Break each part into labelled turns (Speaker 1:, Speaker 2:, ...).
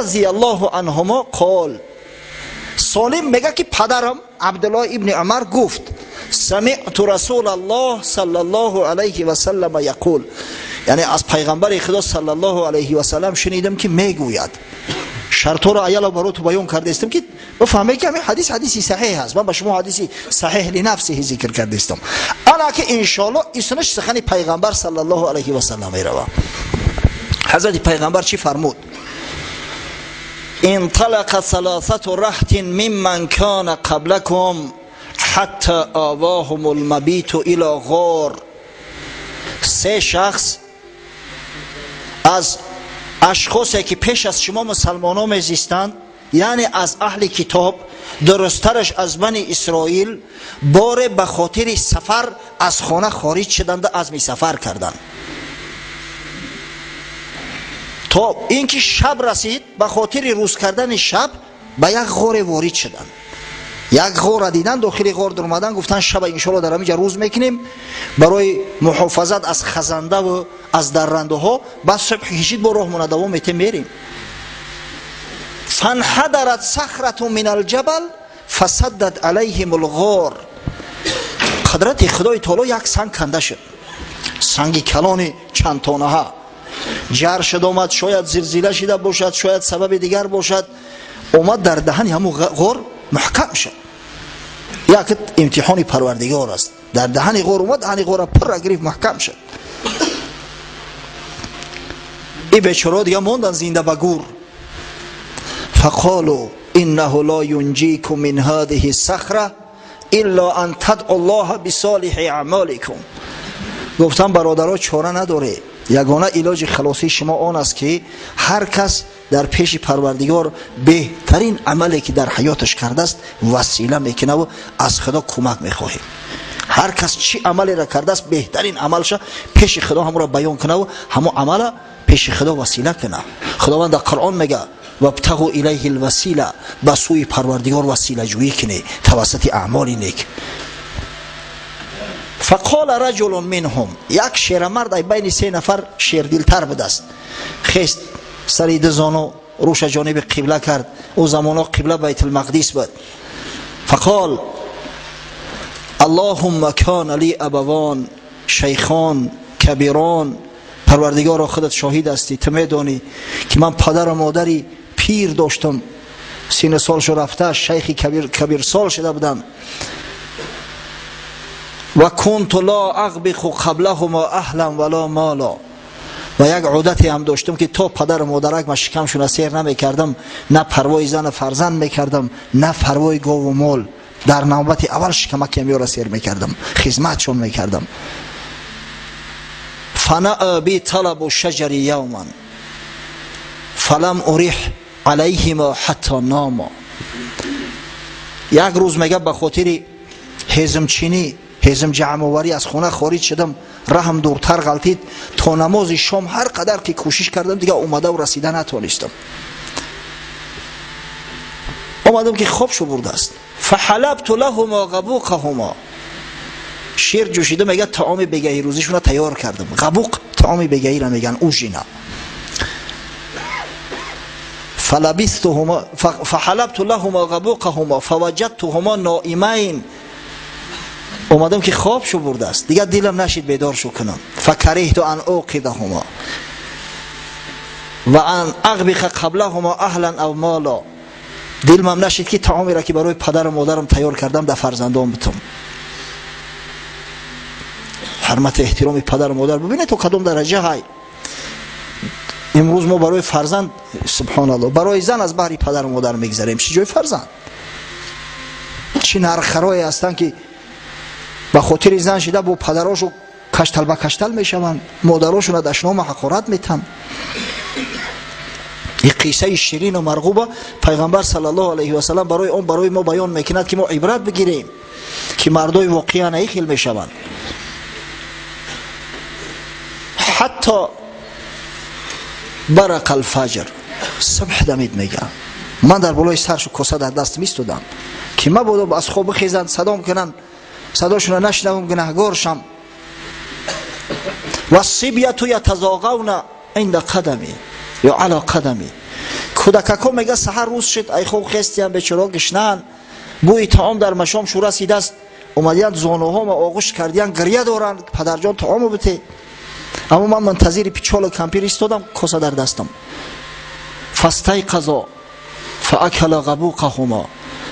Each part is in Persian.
Speaker 1: رضی الله عنهما قال، سالم میگه که پدرم عبدالله ابن عمر گفت سمعت رسول الله صلی الله علیه و سلم یقول، یعنی از پیغمبر خدا صلی الله علیه و سلم شنیدم که میگوید. شرطا را ایالا برات بیان کرده استم که بفهمه که همین حدیثی صحیح است. من به شما حدیثی صحیح لنفسه ذکر کرده استم، انا که ان شاء الله اسنش سخن پیغمبر صلی الله علیه و سلم میروا. حضرت پیغمبر چی فرمود؟ انطلق ثلاثه رهط ممن كان قبلكم حتى آواهم المبیت الى غار. سه شخص از اشخاصی که پیش از شما مسلمانان میزیستند، یعنی از اهل کتاب، درسترش از بنی اسرائیل، بار به خاطر سفر از خانه خارج شدند، عزم سفر کردند. تا اینکه شب رسید، به خاطر روز کردن شب به یک غار وارد شدند. یک غار دیدن، داخل غار در اومدن، گفتن شب انشالله در همینجا روز میکنیم برای محافظت از خزنده و از درنده ها، بعد صبح کشید با راه دوام میریم. فانحدرت صخره من الجبل فسدت علیهم الغار. قدرت خدای تعالی یک سنگ کنده شد، سنگ کلان چند تانه ها جر شد آمد، شاید زلزله شده باشد، شاید سبب دیگر باشد، اومد در دهن همون غار محکم شد. یک امتحان پروردگار است، در دهن غار اومد، دهن غار پر گرفت، محکم شد. این بیچاره دیگه موندن زنده به گور. فقالوا انه لا ينجيكم من هذه الصخره الا ان تدعوا الله بصالح اعمالكم. گفتم برادرها چاره نداره، یگانه علاج خلاصی شما آن است که هر کس در پیش پروردگار بهترین عملی که در حیاتش کرده است وسیله میکنه و از خدا کمک میخواه. هر کس چی عملی را کرده است بهترین عملش پیش خدا هم را بیان کنه و همون عمل پیش خدا وسیله کنه. خداوند در قرآن میگه وابتغوا الیه الوسیله، به سوی پروردگار وسیله جویی کنه توسط اعمال نیک. فقال رجل منهم، یک شیرمرد بین سه نفر شیردلتر بود است، خیست سری دزانو روش جانب قبله کرد. او زمانا قبله بیت المقدس بود. فقال اللهم کان لی ابوان شیخان کبیران. پروردگار خودت شاهد هستی، تو میدانی که من پدر و مادری پیر داشتم، سین سالشو رفته، شیخی کبیر سال شده بودم. و کنت لا اغبق قبلهما اهلا ولا مالا. و یک عادتی هم داشتم که تا پدر و مادرک ما شکمشون سیر نمیکردم، نه پروای زن فرزند میکردم، نه پروای گاو و مال. در نوبت اول شکمک میارا سیر میکردم، خدمتشون میکردم. فنأ بی طلب شجر یوما فلم اریح علیهما حتی ناما. یک روز میگه به خاطر هزم چینی، هزم جمعواری از خونه خارج شدم، رحم دورتر غلطید، تا نماز شام هر قدر که کوشش کردم دیگه اومده و رسیده نتونستم. اومدم که خواب شو برده است. فحلبت لهما غبوقهما. شیر جوشیده میگه طعام بگهی روزیشون رو تیار کردم. غبوق طعام بگهی را میگن اوژینا. فحلبت لهما غبوقهما فوجدتهما نائمین. اومدم که خواب شو برده است، دیگه دلم نشید بیدار شو کنم. فکرهت ان اوقدهما و ان اغبق قبلهما اهلا او مالا. دلم نشید که طعامی را که برای پدر و مادرم تیار کردم در فرزندان بتم. حرمت احترام پدر و مادر ببینید تو کدام درجه های. امروز ما برای فرزند سبحان الله، برای زن از بحری پدر و مادر میگذریم. چه جای فرزند، چه نرخرایی هستن که به خاطر زن شده با پدراشو کشتل به کشتل میشوند، مادراشون را دشنام حقارت میتن. این قصه شیرین و مرغوبه پیغمبر صلی الله علیه و سلم برای ما بیان میکند که ما عبرت بگیریم که مردای واقعا ایخیل میشوند. حتی برق الفجر، صبح دمید میگم من در بالای سرشو کاسه در دست میستودم که ما بودم از خواب بخیزند صدام کنن، صداشون رو نشنوم گناهگار شم. و الصبیة یتزاغون عند قدمی یا علی قدمی. کودککو میگه سحر روز شد ای خوب خستیم بیچاره گشنن بوی طعام در مشام شو رسیده است اومدیان زانوها ما آغوش کردیان گریه دارن پدر جان طعامو بده. اما من منتظر پیچال کمپیر ایستادم کاسه در دستم. فاستیقظا فاکل غبوقهما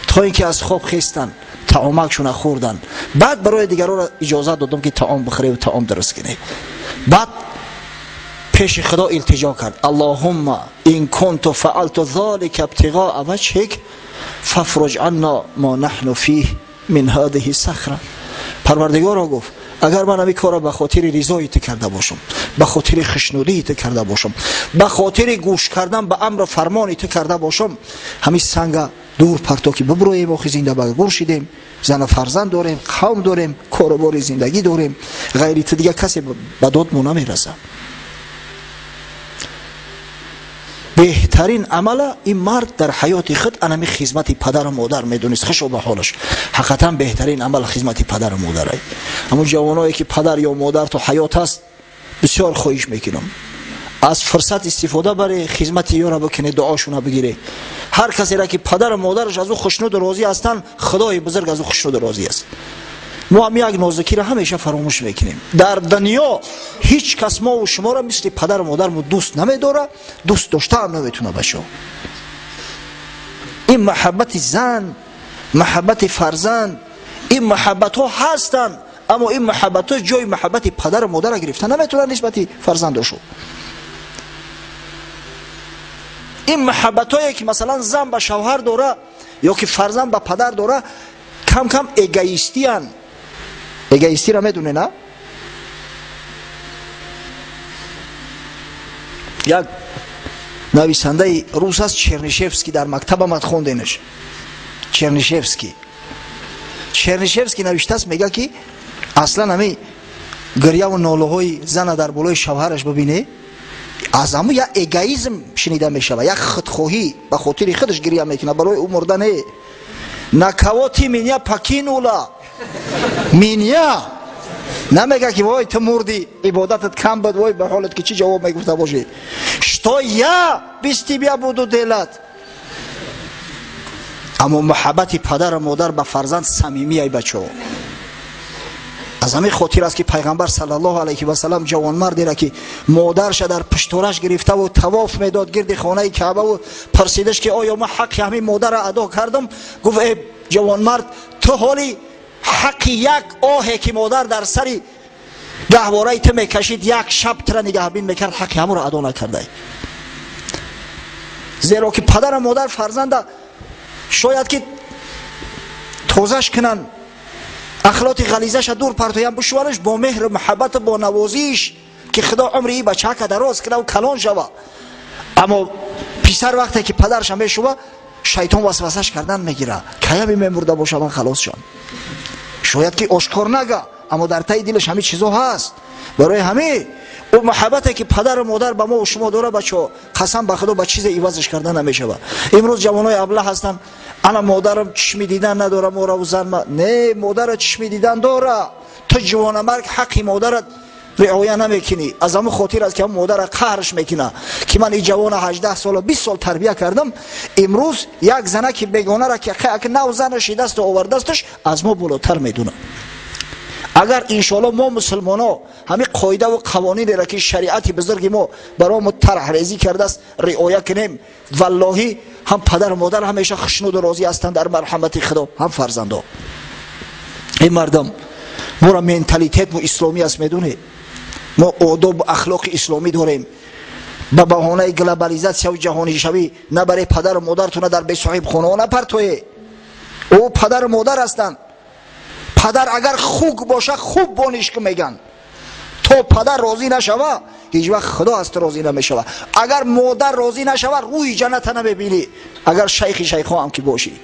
Speaker 1: تا اینکه از خواب خستن طعامکشون خوردن. بعد برای دیگران را اجازه دادم که طعام بخوره و طعام درست کنه. بعد پیش خدا التجا کرد اللهم این کنت فعلت ذلك ابتغاء وجهك فافرج عنا ما نحن فيه من هذه الصخره. پروردگارا گفت اگر من این کارا به خاطر رضای تو کرده باشم، به خاطر خشنودی تو کرده باشم، به خاطر گوش کردن به امر فرمان تو کرده باشم، همین سنگ دور پرتو که ببرویم و زنده بگور شدیم، زن فرزند داریم، قوم داریم، کاروبار زندگی داریم، غیر تو دیگه کسی به دادمون نمیرسه. بهترین عمل این مرد در حیات خود انمی خدمت پدر و مادر میدونست. خوشو به حالش. حقیقتا بهترین عمل خدمت پدر و مادره. اما جوانایی که پدر یا مادر تو حیات است بسیار خواهش میکنم از فرصت استفاده برای خدمت یارا بکنه، دعاشون بگیره. هر کسی را که پدر و مادرش از او خوشنود و راضی هستن خدای بزرگ از او خوشنود و راضی است. ما هم یک نازکی را همیشه فراموش میکنیم. در دنیا هیچ کس ما و شما را مثل پدر و مادر ما دوست نمیداره، دوست داشته هم نمیتونه بشه. این محبت زن، محبت فرزند، این محبت ها هستن، اما این محبت ها جای محبت پدر و مادر را گرفته نمیتونه نسبت فرزندشو. این محبت هایی که مثلا زن به شوهر داره یا که فرزند به پدر داره کم کم ایگایستی هن. ایگایستی را میدونه نه؟ یک نویسنده روس است چرنیشفسکی در مکتب آمد خوندنش. چرنیشفسکی نوشته است میگه که اصلا همین گریه و ناله های زن در بالای شوهرش ببینه از همون یک ایگایزم شنیده میشه، یک خودخواهی به خاطر خودش گریه میکنه برای او مردنه. نکواتی مینیا پکینولا مینیا نمیگه که وای تو مردی عبادتت کم بود وای به حالت که چی جواب میگفته باشه. شتا یا بیستی بیا بودو دلت. اما محبت پدر و مادر به فرزند صمیمی ای بچه ها. از همین خاطر است که پیغمبر صلی الله علیه و سلم جوانمردی را که مادرش در پشتورش گرفته و طواف میداد گرد خانه کعبه و پرسیدش که آیا من حق همین مادر را ادا کردم؟ گفت ای جوانمرد تو حالی حق یک آهی که مادر در سری گهواره تو میکشید یک شب تر نگهبین میکرد حق همون را ادا نکرده. زیرا که پدر و مادر فرزند شاید که توزش کنن اخلاق غلیظش دور پرتویم بشورش با مهر و محبت با نوازیش که خدا عمری بچه که دراز کنه و کلان شوه. اما پیسر وقتی که پدرش هم بشوه شیطان وسوسش کردن میگیره که همی میمرده باشه من خلاص شم. شاید که آشکار نگه اما در تای دلش همه چیزا هست. برای همه او محبتی که پدر و مادر به ما و شما داره بچه قسم به خدا به چیز عوضش کردن نمیشه. امروز جوانای ابله هستن انا مادرم چشمی دیدن نداره مورا و زن نه مادر چشمی دیدن داره. تو جوان مرگ حق مادرت رعایت نمیکنی. از همون خاطر است که هم مادر قهرش میکنه که من این جوان 18 سال 20 سال تربیت کردم امروز یک زنه که بیگانه را که نو زنش دست آوردستش از ما بالاتر میدونه. اگر انشالله ما مسلمان ها همین قاعده و قوانین را که شریعت بزرگ ما برای ما طرح ریزی کرده است رعایت کنیم والله هم پدر و مادر همیشه خشنود و راضی هستند در مرحمت خدا هم فرزندا. این مردم ما را منتالیته مو اسلامی است میدونه. ما آداب و اخلاق اسلامی داریم. به بهانه گلوبالیزاسیون و جهانی شوی نه برای پدر و مادرتون در بی صاحب خانه نپرتوی. او پدر و مادر هستند. پدر اگر خوب باشه خوب بانش که میگن تو پدر راضی نشوه هیچ وقت خدا از تو راضی نمیشوه. اگر مادر راضی نشوه روی جنت نمیبینی اگر شیخ هم که باشی.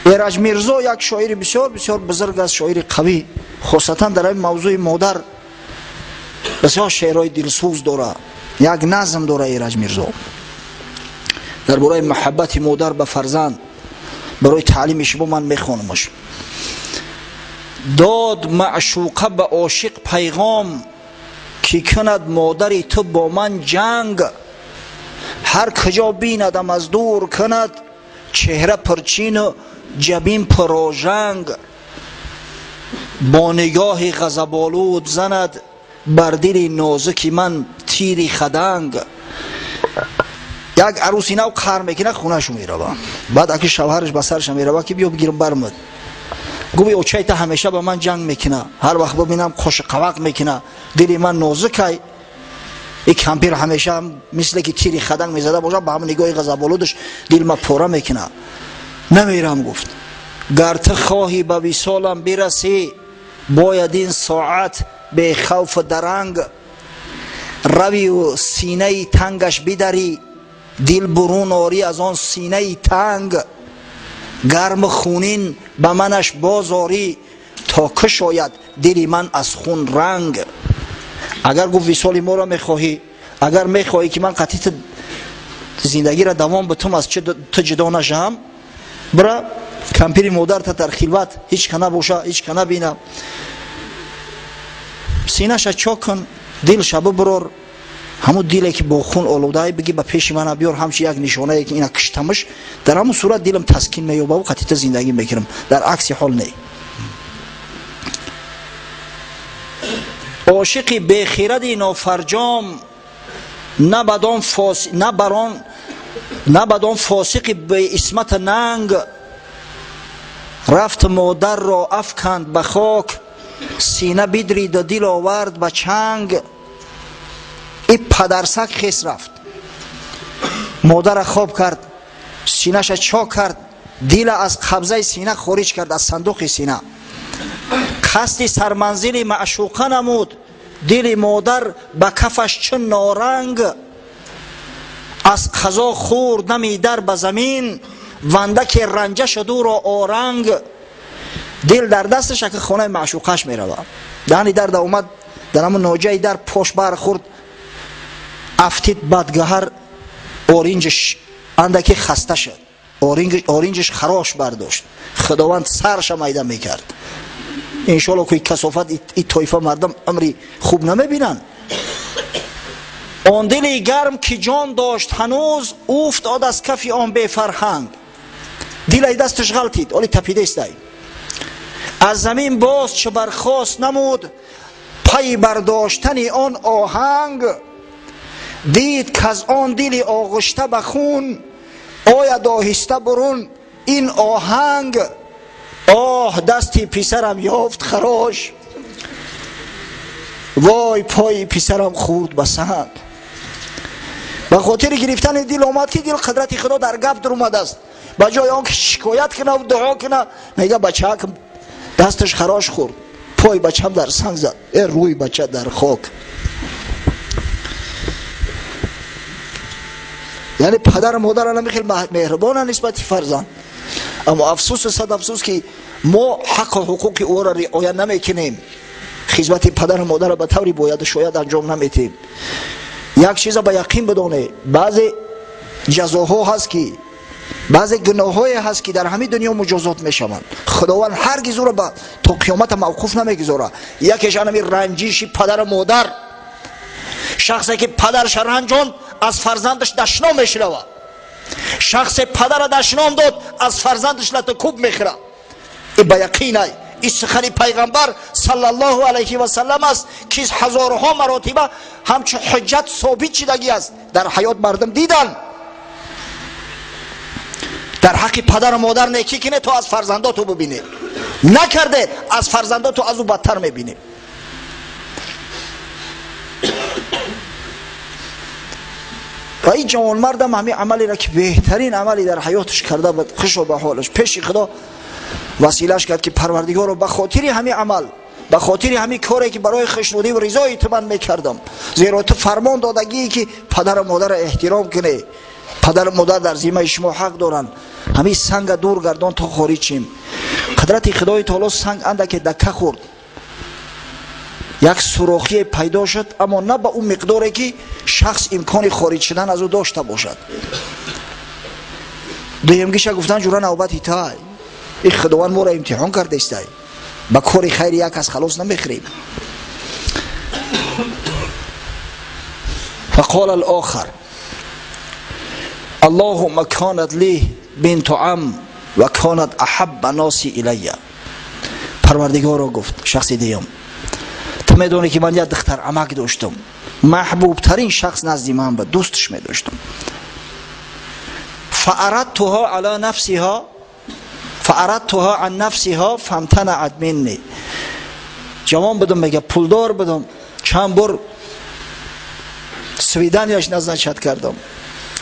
Speaker 1: ایرج میرزا یک شاعر بسیار بسیار بزرگ است، شاعر قوی، خاصتا در این موضوع مادر بسیار شعرهای دلسوز داره. یک نظم داره ایرج میرزا درباره محبت مادر به فرزند. برای تعلیم شما من میخوانمش. داد معشوقه به عاشق پیغام که کند مادری تو با من جنگ. هر کجا بیندم از دور کند چهره پرچین و جبین پراژنگ. با نگاه غضب‌آلود زند بر دل نازک من تیری خدنگ. یک عروسی نو قهر میکنه خونهشو میره، بعد اگه شوهرش به سرش میره که بیا بگیرم برمد، گوی اوچای تا همیشه با من جنگ میکنه، هر وقت ببینم خوش قوق میکنه، دل من نازکه. یک کمپیر همیشه مثل که تیری خدنگ میزده باشه، با همون نگاه غضب‌آلودش دل ما پوره میکنه. نمیرم گفت گر تو خواهی به وصالم برسی، باید این ساعت به خوف درنگ. روی و سینه تنگش بدری، دل برون آری از آن سینه تنگ. گرم خونین به منش بازاری، تا که شاید دل من از خون رنگ. اگر گفت وصال ما را میخواهی، اگر میخواهی که من قطعی زندگی را دوام بتم از تو جدا نشم، برا کمپیری مادر تا در خلوت هیچ کنه باشه، هیچ کنه بینه، سینه‌ش چاک کن، دل شبه برار، همون دیلی که با خون آلوده بگی به پیش من بیار، همچی یک نشانه ای که اینا کشتمش، در همون صورت دلم تسکین مییابه و قطعی زندگی میکنم. در عکس حال نه. عاشق بخیرد نافرجام، نه بدان فاسق به اسمت ننگ. رفت مادر را افکند به خاک، سینه بدرید و دل آورد به چنگ. این پدرسک خیس رفت، مادر خواب کرد، سینه‌ش چاک کرد، دل از قبضه سینه خارج کرد، از صندوق سینه. قصد سرمنزل معشوقه نمود، دل مادر به کفش چون نارنگ. از قضا خورد نمی در به زمین، ونده که رنجه شد او را آرنگ. دل در دستش که خانه معشوقش می روه، دهنی در اومد، در همون ناجه در پاش برخورد، افتید بدگهر آرینجش اندکی خسته شد، آرینجش خراش برداشت، خداوند سرش میده میکرد. انشالله که کسافت این طایفه مردم امری خوب نمیبینن. آن دل گرم که جان داشت هنوز، افتاد از کف آن بی فرهنگ. دل ای دستش غلطید، ولی تپیده است. از زمین باز چه برخاست نمود، پی برداشتن آن آهنگ. دید که از آن دل آغشته به خون، آید آهسته برون این آهنگ. آه دستی پسرم یافت خراش، وای پای پسرم خورد به سنگ. به خاطر گرفتن دل آمد که دل قدرت خدا در گپ در اومده است. به جای آن که شکایت کنه و دعا کنه، میگه بچه که دستش خراش خورد، پای بچه هم در سنگ زد، روی بچه در خاک. یعنی پدر مادر الان خیلی مهربانه نسبت فرزند، اما افسوس صد افسوس که ما حق و حقوق او را رعایت نمیکنیم، خدمت پدر و مادر را به طوری باید و شاید انجام نمیدیم. یک چیز به یقین بدونه، بعضی جزاها هست که بعضی گناه‌های هست که در همین دنیا مجازات میشوند. خداوند هرگز او را به تا قیامت موقوف نمیگذاره. یکیش همین رنجش پدر و مادر، شخصی که پدرش رنجاند از فرزندش دشنام میشنوه، شخص پدر دشنام داد از فرزندش لطکوب میخوره. این به یقینه این سخن پیغمبر صلی الله علیه و سلم است که هزارها مراتبه همچون حجت ثابت شدگی است، در حیات مردم دیدن. در حق پدر و مادر نیکی کنه تو از فرزنداتو ببینه، نکرده از فرزنداتو از او بدتر میبینه. و این جوان مردم همین عملی را که بهترین عملی در حیاتش کرده بود، خوش و به حالش پیش خدا وسیلهش کرد که پروردگار رو به خاطر همین عمل، به خاطر همین کاری که برای خوشنودی و رضای تو من میکردم، زیرا تو فرمان دادگی که پدر و مادر احترام کنه، پدر و مادر در ذمه شما حق دارن، همین سنگ دور گردان تا خارج شیم. قدرت خدای تعالی سنگ اندک دکه خورد، یک سوراخی پیدا شد، اما نه به اون مقداری که شخص امکان خارج شدن از او داشته باشد. دویمگیش گفتن جورا نوبتی تای، این خداوند ما را امتحان کرده است، با کار خیر یک از خلاص نمیخریم. قال الاخر اللهم كانت لي بنت عم و كانت احب الناس الی. پروردگارا گفت شخص دیگم تو میدونی که من یک دختر عمک داشتم، محبوب ترین شخص نزد من بود، دوستش می داشتم. فاردتها علی نفسها فاردتها عن نفسها فامتنعت مني. جوان بدم، میگه پولدار بدم، چند بار سویدانیش نزدیک کردم،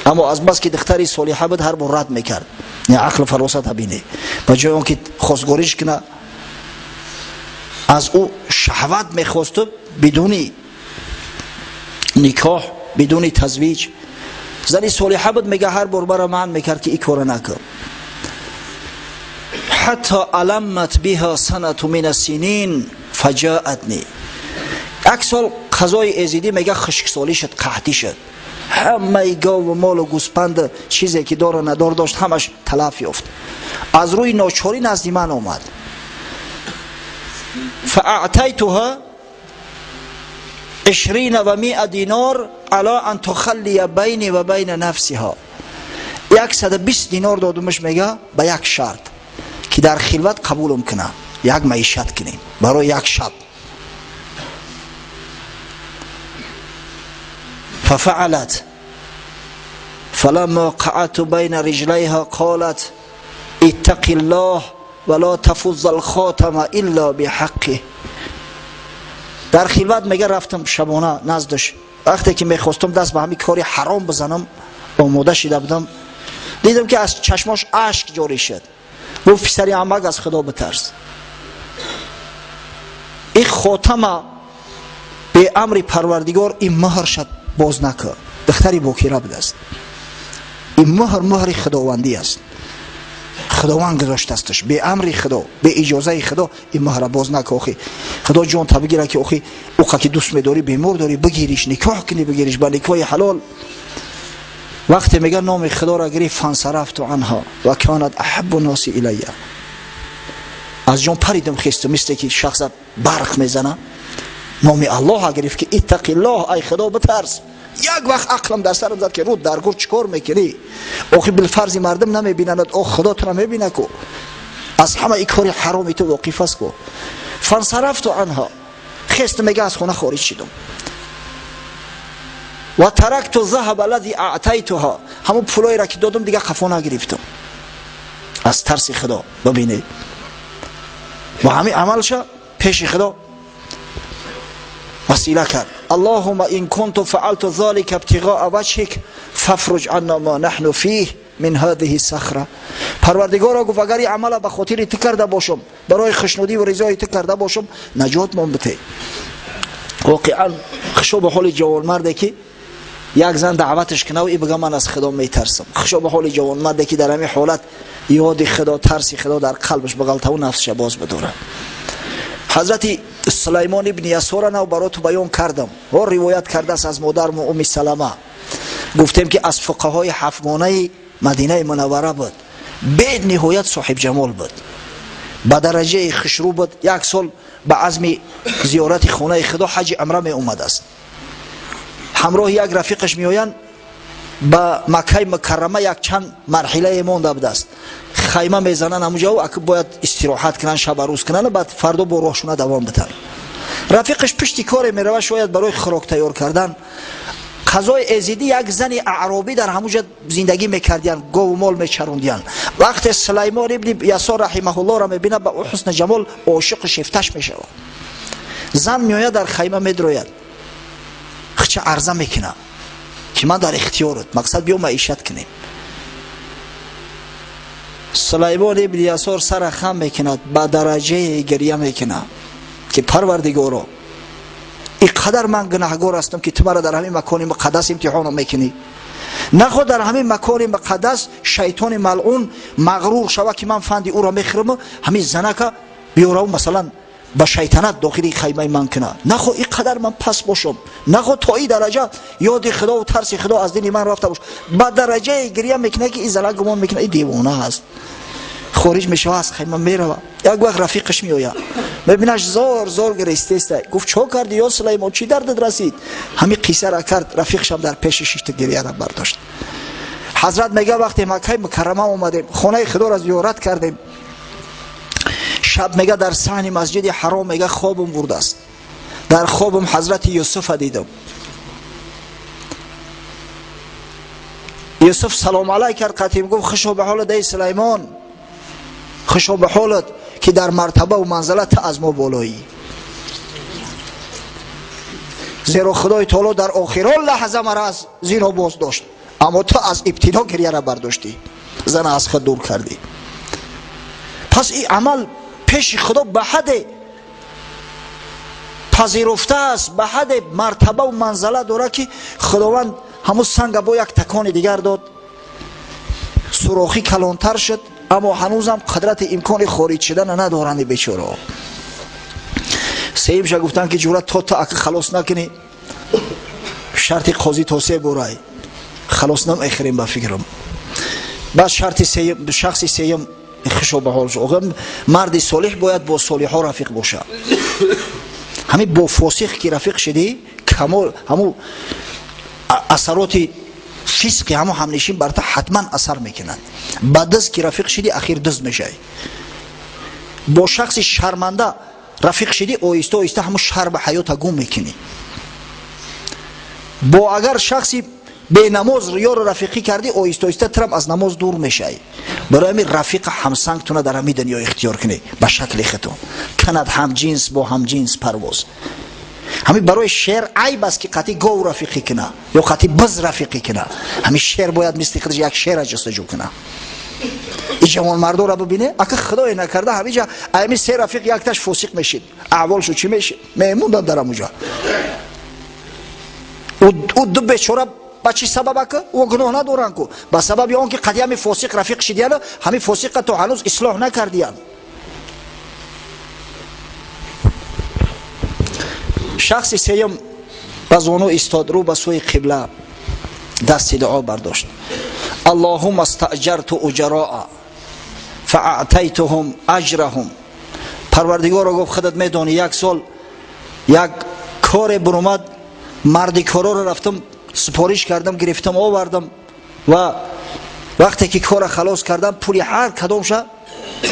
Speaker 1: اما از بس که دختری صالحه بود هر بار رد میکرد. نه عقل فراست بینه، به جای اون که خواستگاریش کنه از او شهوت میخواست بدون نکاح بدون تزویج. زنی صالحه بود میگه هر بار برا من میکرد که این کار نکن. حتی علمت بها سنه من السنین فجاءتنی. یک سال قضای ازیدی میگه خشکسالی شد، قحطی شد، همه گاو و مال و گوسپند چیزی که دار و ندار داشت همش تلف یافت. از روی ناچاری نزد من آمد. فاعطیتها 20 و 100 دینار علی ان تخلی بینی و بین نفسها. 120 دینار دادمش، میگه به یک شرط که در خلوت قبولم کنه، یک معیشت کنیم برای یک شب. ففعلت فلما قعدت بین رجلیها قالت اتق الله ولا تفض الخاتم الا بحقه. در خلوت میگه رفتم شبانه نزدش، وقتی که میخواستم دست به همین کاری حرام بزنم آماده شده بودم، دیدم که از چشماش اشک جاری شد. گفت پسری عمک از خدا بترس، این خاتم به امر پروردگار این مهر شد باز نکن. دختری بکیره بود است، این مهر خداوندی است، خداوند گذاشته استش، به امر خدا به اجازه خدا این مهر باز نکن. اخی خدا جون تا بگیره که اخی اوقا که دوست می‌داری بیمار داری بگیریش، نکاح کنی بگیریش با نکاح حلال. وقتی میگه نام خدا را گرفت فانصرفت عنها و کانت احب الناس الی. از جون پریدم خستم، مثل که شخص برق میزنه. نام الله گرفت که اتق الله، ای خدا بترس. یک وقت عقلم در سرم زد که رو درگور چیکار میکنی؟ آخه بالفرض مردم نمیبینند، او خدا تو را میبینه کو، از همه این کار حرامی تو واقف است کو. فانصرفت عنها، خست میگه از خونه خارج شدم. و ترکت الذهب الذی اعطیتها، همون پولایی را که دادم دیگه خفا نگرفتم از ترس خدا. ببینید و همین عملش پیش خدا وسیله کرد. اللهم ان كنت فعلت ذلك ابتغاء وجهك فافرج عنا ما نحن فيه من هذه الصخره. پروردگارا گفت اگر این عمل به خاطر تو کرده باشم، برای خوشنودی و رضای تو کرده باشم، نجات من بده. واقعا خشو به حال جوان مردی که یک زن دعوتش کنه و ای بگه من از خدا میترسم. خشو به حال جوان مردی که در همین حالت یاد خدا، ترس خدا در قلبش بغلطه و نفسش باز بداره. حضرت سلیمان ابن یسار نه برات بیان کردم و روایت کرده است از مادر ام سلمه. گفتیم که از فقهای هفتگانه مدینه منوره بود، به نهایت صاحب جمال بود، به درجه خشرو بود. یک سال به عزم زیارت خانه خدا حج عمره می اومد است، همراه یک رفیقش می آیند. به مکه مکرمه یک چند مرحله مونده بود است، خیمه میزنن همونجا و باید استراحت کنن، شب روز کنن، بعد فردا با راهشون دوام بدن. رفیقش پشتی کار میروه، شاید برای خوراک تیار کردن. قضای ازیدی یک زن اعرابی در همونجا زندگی میکردن، گاو و مال میچروندن. وقت سلیمان ابن یسار رحمه الله را میبینه به حسن جمال عاشق شفتش میشه. زن میآید در خیمه میدروید، خچه عرضه میکنه که من در اختیارت، مقصد بیا معیشت کنیم. سلیمان ابن یسار سر خم میکند، به درجه گریه میکنه که پروردگارا اینقدر من گناهگار هستم که تو مرا در همین مکان مقدس امتحان میکنی. نخود در همین مکان مقدس شیطان ملعون مغرور شوه که من فندی او را میخرم، همین زنکه بیاره مثلا با شیطنت داخلی خیمه من کنه. نخو اینقدر من پس باشم، نخو تا این درجه یاد خدا و ترس خدا از دین من رفته باش. با درجه گریه میکنه که این زنک گمان میکنه این دیوانه هست. خارج میشه از خیمه میره. یک وقت رفیقش میآید میبینش زار گریسته است. گفت چه کردی یا سلیمان، چی دردت رسید؟ همین قصه را کرد. رفیقش هم در پیشش تا گریه را برداشت. حضرت میگه وقتی مکه مکرمه اومدیم، خانه خدا را زیارت کردیم، شب میگه در صحن مسجد حرام میگه خوابم برده است. در خوابم حضرت یوسف دیدم. یوسف سلام علیک کرد. قطعی گفت خوشا به حالت ای سلیمان، خوشا به حالت که در مرتبه و منزلت از ما بالایی. زیرا خدای تعالی در آخرین لحظه مرا از زینا باز داشت، اما تو از ابتدا گریه را برداشتی، زن از خود دور کردی. پس این عمل پیش خدا به حد پذیرفته است، به حد مرتبه و منزله داره که خداوند همون سنگ با یک تکان دیگر داد، سوراخی کلانتر شد، اما هنوزم قدرت امکان خارج شدن ندارند بیچاره. سیمش گفتن که جورت تا اگه خلاص نکنی شرط قاضی توصیه برای خلاص نم اخرین با فکرم. بعد شرط سیم، شخص سیم خوشو به حال شد. مرد صالح باید با صالحا رفیق باشه. همین با فاسق که رفیق شدی کمال همون اثرات فسق هم نشین بر تو حتما اثر میکنند. با دزد که رفیق شدی اخیر دزد میشی. با شخص شرمنده رفیق شدی آیسته آیسته همون شر به حیات گم میکنی. با اگر شخصی به نماز ریا رو رفیقی کردی آیسته آیسته ترم از نماز دور میشی. برای همین رفیق همسنگ تونه در همین دنیا اختیار کنی به شکل خودتون کند هم جنس با هم جنس پرواز. همین برای شعر عیب است که قطعی گاو رفیقی کنه یا قطعی بز رفیقی کنه. همین شعر باید مثل خودش یک شعر جستجو کنه. این جوان مردو را ببینه اگه خدای نکرده همینجا همین سه رفیق یک تاش فاسق میشید، احوالشو چی میشه؟ میموندن در اونجا. او دو بیچاره با چی سبب که او گناه ندارن که با سبب اون که قدیم فاسق رفیق شدیان، همین فاسق تو هنوز اصلاح نکردیان. شخص سیم باز اونو استاد رو به سوی قبله دست دعا برداشت. اللهم استاجرت اجراء فاعطيتهم اجرهم. پروردگار رو گفت خودت میدونی یک سال یک کار برآمد، مردی کارا رو رفتم سپارش کردم، گرفتم آوردم و وقتی که کار خلاص کردم پولی هر کدومش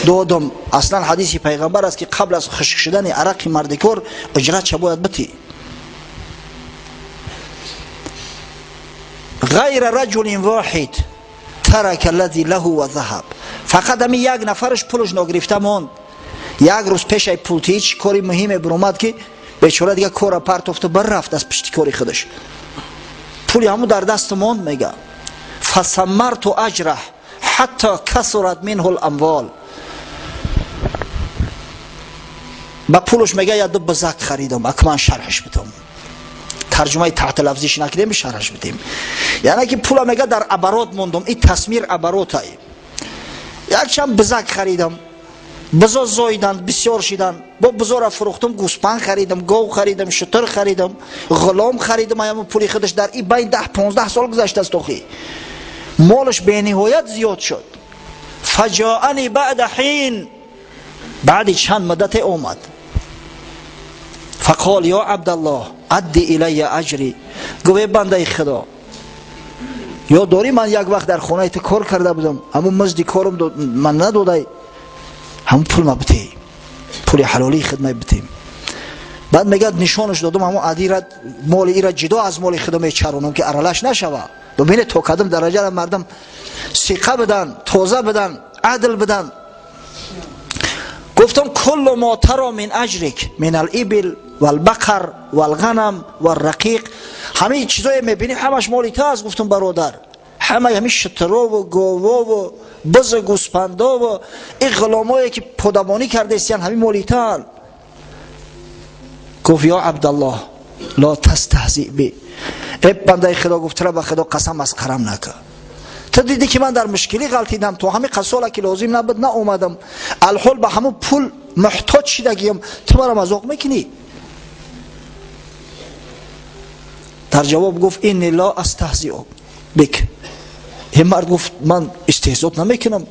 Speaker 1: دادم. اصلا حدیث پیغمبر است که قبل از خشک شدن عرق مرد کار اجرت چه باید بتی. غیر رجل واحد ترک الذی له و ذهب. فقط همین یک نفرش پولش نگرفته ماند. یک روز پیش ای پولتی هیچ کاری مهمه برآمد که بیچاره دیگه کار پرت افته بر رفت از پشت کاری خودش. پولی همو در دست ماند. میگه فثمرت اجره حتی کثرت منه الاموال. با پولش میگه یا دو بزک خریدم اکمان شرحش بدم. ترجمه تحت لفظیش نکردیم شرحش بدیم. یعنی که پولا میگه در عبارات موندم. این تصویر عبارات های یک چند بزک خریدم، بزار زایدن بسیار شدن، با بزار فروختم، گوسپند خریدم، گاو خریدم، شتر خریدم، غلام خریدم. اما پولی خودش در این بین 10-15 سال گذشته است. توخی مالش به نهایت زیاد شد. فجاءنی بعد حین، بعد چند مدت اومد. فقال یا عبدالله ادی الی اجری. گوی بنده خدا یا داری من یک وقت در خانه تو کار کرده بودم، همون مزد کارم من ندادی، همون پول ما بتی، پول حلالی خدمت بتیم. بعد میگه نشانش دادم همون عادی را مال ایرا جدا از مال خدمت چرونم که ارالش نشوه. ببینه تو کدام درجه را مردم ثقه بدن، توزه بدن، عدل بدن. گفتم کل ما ترى من اجرک من الابل والبقر والغنم والرقیق. همه چیزایی میبینی همش مال تو است. گفتم برادر همه شترا و گاوا و بز گوسپندا و این غلامایی که پدمانی کرده استیان همه مال تو است. گفت یا عبدالله لا تستهزئ بی. ای بنده خدا گفت تو به خدا قسم از قرم نکن. تو دیدی که من در مشکلی غلطیدم، تو همین قصاله که لازم نبود نه اومدم، الحال به همون پول محتاج شدگیم، تو مرا مذاق میکنی؟ در جواب گفت اینی لا استهزئ بک. این مرد گفت من استهزاء نمیکنم،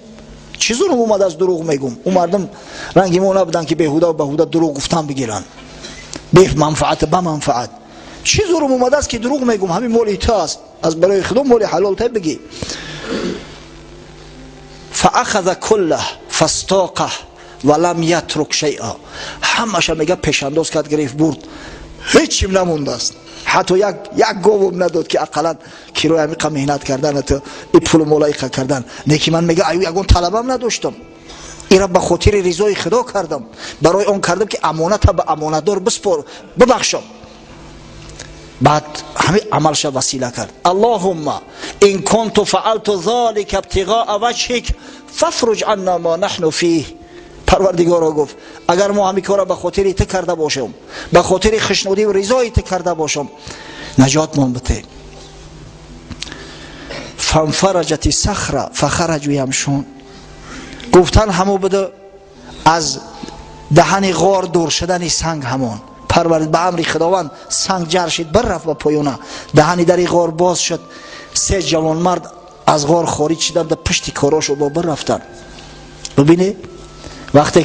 Speaker 1: چی زورم اومد از دروغ میگم؟ اون مردم رنگی ما نبودن که بهوده دروغ گفتن بگیرن، به منفعت به منفعت. چی زورم اومد است که دروغ میگم؟ همین مال تو است، از برای خودم مال حلال ته بگی. فاخذ کله فاستاقه ولم یترک شیئا، همش میگه پیش انداز کرد گرفت برد، هیچ چیم نمونده است. حتی یک گوم نداد که اقلا کیروی همیقه مهنت کردن تو این پول ملایقه کردن. نیکی من میگه ایو یگون طلبم نداشتم، این را به خاطر رضای خدا کردم، برای اون کردم که امانت به امانتدار بسپار ببخشم. بعد همین عملش وسیله کرد. اللهم ان كنت فعلت ذلك ابتغاء وجهك فافرج عنا ما نحن فيه. پروردگارا گفت اگر ما همین کارا به خاطر تو کرده باشم، به خاطر خشنودی و رضای تو کرده باشم، نجات من بده. فانفرجت الصخره فخرجوا یمشون. گفتن همو بده از دهن غار دور شدن سنگ همان. پروردگار به امر خداوند سنگ جرشید بر رفت به پایونه، دهنی در غار باز شد، 3 جوان مرد از غار خارج شدند، پشت کاراشو با بر رفتن. ببینید وقتی